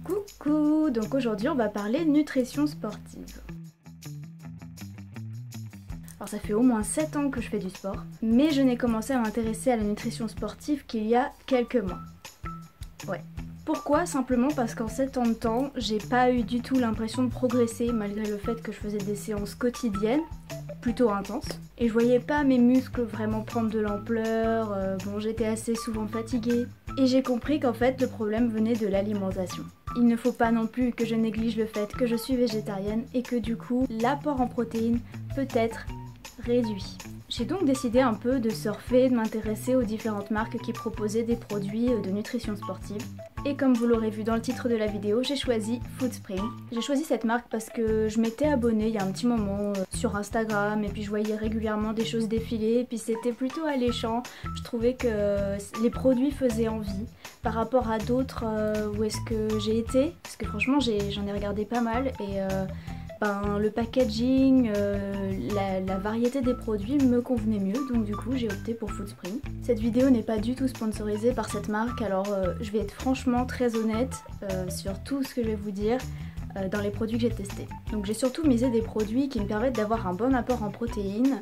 Coucou, donc aujourd'hui on va parler nutrition sportive. Alors ça fait au moins 7 ans que je fais du sport, mais je n'ai commencé à m'intéresser à la nutrition sportive qu'il y a quelques mois. Ouais. Pourquoi? Simplement parce qu'en 7 ans de temps, j'ai pas eu du tout l'impression de progresser malgré le fait que je faisais des séances quotidiennes, plutôt intenses. Et je voyais pas mes muscles vraiment prendre de l'ampleur, j'étais assez souvent fatiguée. Et j'ai compris qu'en fait le problème venait de l'alimentation. Il ne faut pas non plus que je néglige le fait que je suis végétarienne et que du coup l'apport en protéines peut être réduit. J'ai donc décidé un peu de surfer, de m'intéresser aux différentes marques qui proposaient des produits de nutrition sportive. Et comme vous l'aurez vu dans le titre de la vidéo, j'ai choisi Foodspring. J'ai choisi cette marque parce que je m'étais abonnée il y a un petit moment sur Instagram et puis je voyais régulièrement des choses défiler et puis c'était plutôt alléchant. Je trouvais que les produits faisaient envie par rapport à d'autres où est-ce que j'ai été. Parce que franchement j'en ai regardé pas mal et le packaging, la variété des produits me convenait mieux, donc du coup j'ai opté pour Foodspring. Cette vidéo n'est pas du tout sponsorisée par cette marque, alors je vais être franchement très honnête sur tout ce que je vais vous dire dans les produits que j'ai testés. Donc j'ai surtout misé des produits qui me permettent d'avoir un bon apport en protéines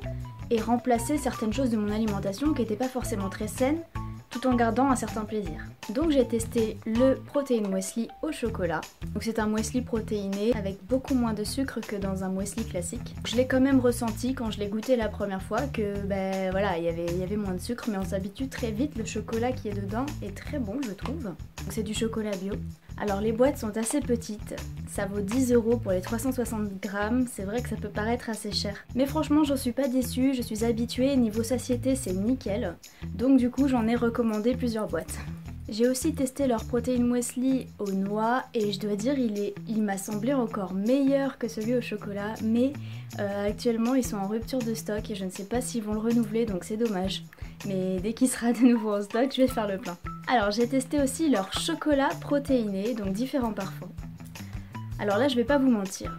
et remplacer certaines choses de mon alimentation qui n'étaient pas forcément très saines, tout en gardant un certain plaisir. Donc j'ai testé le Protein Muesli au chocolat. Donc c'est un muesli protéiné avec beaucoup moins de sucre que dans un muesli classique. Je l'ai quand même ressenti quand je l'ai goûté la première fois que il y avait moins de sucre, mais on s'habitue très vite. Le chocolat qui est dedans est très bon, je trouve. Donc c'est du chocolat bio. Alors les boîtes sont assez petites, ça vaut 10 € pour les 360 grammes, c'est vrai que ça peut paraître assez cher. Mais franchement j'en suis pas déçue, je suis habituée, niveau satiété c'est nickel. Donc du coup j'en ai recommandé plusieurs boîtes. J'ai aussi testé leur protéine muesli aux noix et je dois dire il m'a semblé encore meilleur que celui au chocolat, mais actuellement ils sont en rupture de stock et je ne sais pas s'ils vont le renouveler, donc c'est dommage. Mais dès qu'il sera de nouveau en stock, je vais faire le plein. Alors j'ai testé aussi leur chocolat protéiné, donc différents parfums. Alors là je vais pas vous mentir,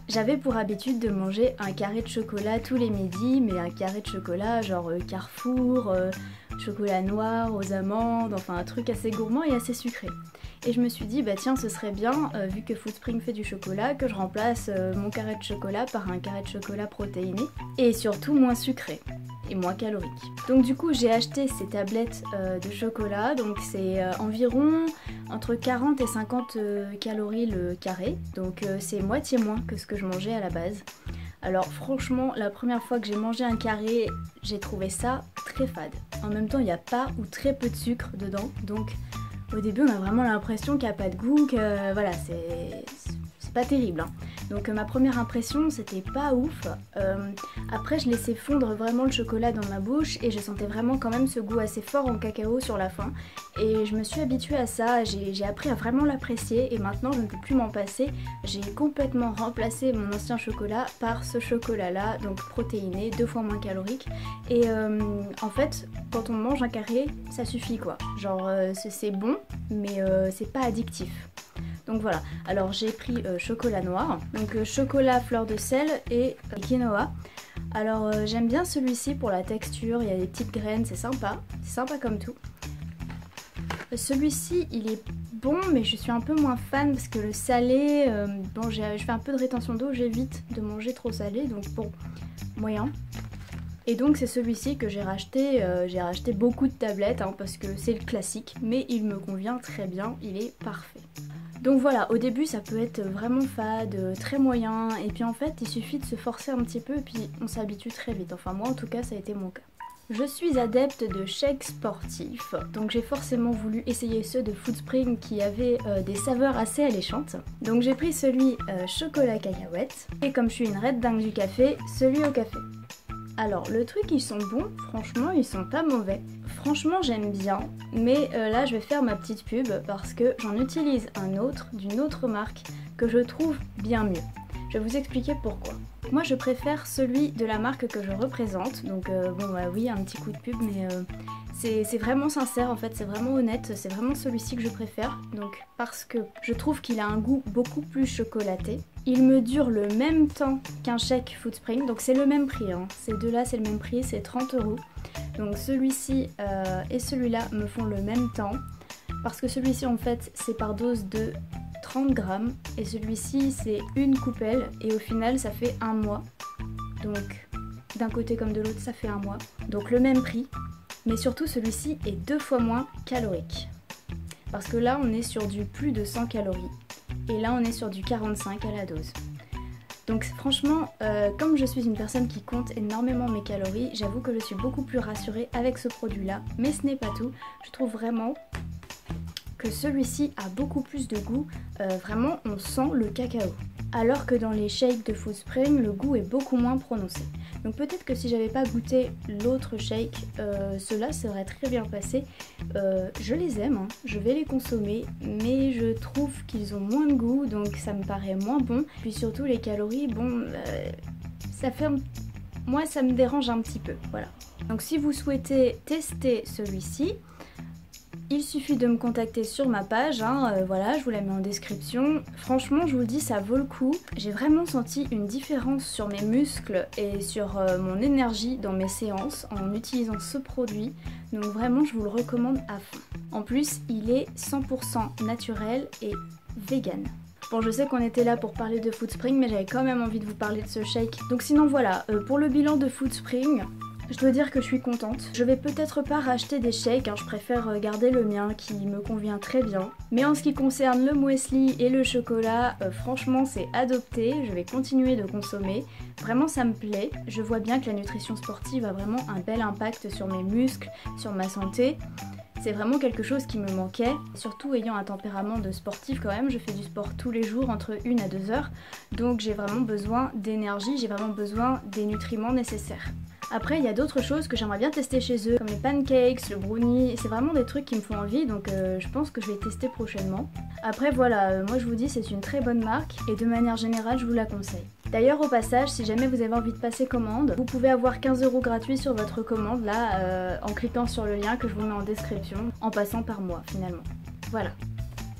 j'avais pour habitude de manger un carré de chocolat tous les midis, mais un carré de chocolat genre Carrefour, chocolat noir aux amandes, enfin un truc assez gourmand et assez sucré. Et je me suis dit, bah tiens, ce serait bien, vu que Foodspring fait du chocolat, que je remplace mon carré de chocolat par un carré de chocolat protéiné, et surtout moins sucré et moins calorique. Donc du coup j'ai acheté ces tablettes de chocolat, donc c'est environ entre 40 et 50 calories le carré, donc c'est moitié moins que ce que je mangeais à la base. Alors franchement, la première fois que j'ai mangé un carré, j'ai trouvé ça très fade. En même temps, il n'y a pas ou très peu de sucre dedans, donc au début on a vraiment l'impression qu'il n'y a pas de goût, que voilà, c'est pas terrible, hein. Donc ma première impression c'était pas ouf. Après je laissais fondre vraiment le chocolat dans ma bouche et je sentais vraiment quand même ce goût assez fort en cacao sur la fin. Et je me suis habituée à ça, j'ai appris à vraiment l'apprécier et maintenant je ne peux plus m'en passer. J'ai complètement remplacé mon ancien chocolat par ce chocolat là, donc protéiné, 2 fois moins calorique. Et en fait quand on mange un carré ça suffit quoi. Genre c'est bon mais c'est pas addictif. Donc voilà, alors j'ai pris chocolat noir, donc chocolat fleur de sel et quinoa. Alors j'aime bien celui-ci pour la texture, il y a des petites graines, c'est sympa comme tout. Celui-ci il est bon mais je suis un peu moins fan parce que le salé, je fais un peu de rétention d'eau, j'évite de manger trop salé, donc bon, moyen. Et donc c'est celui-ci que j'ai racheté beaucoup de tablettes hein, parce que c'est le classique, mais il me convient très bien, il est parfait. Donc voilà, au début ça peut être vraiment fade, très moyen, et puis en fait il suffit de se forcer un petit peu et puis on s'habitue très vite. Enfin moi en tout cas ça a été mon cas. Je suis adepte de shakes sportifs, donc j'ai forcément voulu essayer ceux de Foodspring qui avaient des saveurs assez alléchantes. Donc j'ai pris celui chocolat cacahuète, et comme je suis une raide dingue du café, celui au café. Alors le truc ils sont bons, franchement ils sont pas mauvais. Franchement j'aime bien, mais là je vais faire ma petite pub parce que j'en utilise un autre d'une autre marque que je trouve bien mieux. Je vais vous expliquer pourquoi. Moi je préfère celui de la marque que je représente, donc oui un petit coup de pub mais c'est vraiment sincère en fait, c'est vraiment honnête, c'est vraiment celui-ci que je préfère, donc parce que je trouve qu'il a un goût beaucoup plus chocolaté. Il me dure le même temps qu'un shake Foodspring, donc c'est le même prix, hein. Ces deux-là c'est le même prix, c'est 30 €. Donc celui-ci et celui-là me font le même temps. parce que celui-ci en fait c'est par dose de 30 grammes et celui-ci c'est une coupelle et au final ça fait un mois. Donc d'un côté comme de l'autre ça fait un mois. Donc le même prix, mais surtout celui-ci est 2 fois moins calorique. Parce que là on est sur du plus de 100 calories et là on est sur du 45 à la dose. Donc franchement, comme je suis une personne qui compte énormément mes calories, j'avoue que je suis beaucoup plus rassurée avec ce produit-là. Mais ce n'est pas tout, je trouve vraiment que celui-ci a beaucoup plus de goût, vraiment on sent le cacao. Alors que dans les shakes de Foodspring, le goût est beaucoup moins prononcé. Donc peut-être que si j'avais pas goûté l'autre shake, cela serait très bien passé. Je les aime, hein, je vais les consommer, mais je trouve qu'ils ont moins de goût, donc ça me paraît moins bon. Puis surtout les calories, bon, ça fait... Moi ça me dérange un petit peu, voilà. Donc si vous souhaitez tester celui-ci, il suffit de me contacter sur ma page, hein, voilà, je vous la mets en description. Franchement, je vous le dis, ça vaut le coup. J'ai vraiment senti une différence sur mes muscles et sur mon énergie dans mes séances en utilisant ce produit. Donc vraiment, je vous le recommande à fond. En plus, il est 100% naturel et vegan. Bon, je sais qu'on était là pour parler de Foodspring, mais j'avais quand même envie de vous parler de ce shake. Donc sinon voilà, pour le bilan de Foodspring, je dois dire que je suis contente. Je vais peut-être pas racheter des shakes, hein, je préfère garder le mien qui me convient très bien. Mais en ce qui concerne le muesli et le chocolat, franchement c'est adopté, je vais continuer de consommer. Vraiment ça me plaît, je vois bien que la nutrition sportive a vraiment un bel impact sur mes muscles, sur ma santé. C'est vraiment quelque chose qui me manquait, surtout ayant un tempérament de sportif quand même, je fais du sport tous les jours entre 1 à 2 heures, donc j'ai vraiment besoin d'énergie, j'ai vraiment besoin des nutriments nécessaires. Après il y a d'autres choses que j'aimerais bien tester chez eux, comme les pancakes, le brownie, c'est vraiment des trucs qui me font envie, donc je pense que je vais tester prochainement. Après voilà, moi je vous dis c'est une très bonne marque et de manière générale je vous la conseille. D'ailleurs au passage, si jamais vous avez envie de passer commande, vous pouvez avoir 15 € gratuits sur votre commande là, en cliquant sur le lien que je vous mets en description, en passant par moi finalement. Voilà.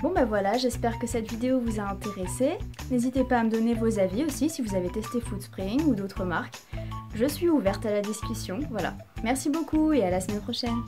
Bon bah voilà, j'espère que cette vidéo vous a intéressé. N'hésitez pas à me donner vos avis aussi si vous avez testé Foodspring ou d'autres marques. Je suis ouverte à la discussion, voilà. Merci beaucoup et à la semaine prochaine.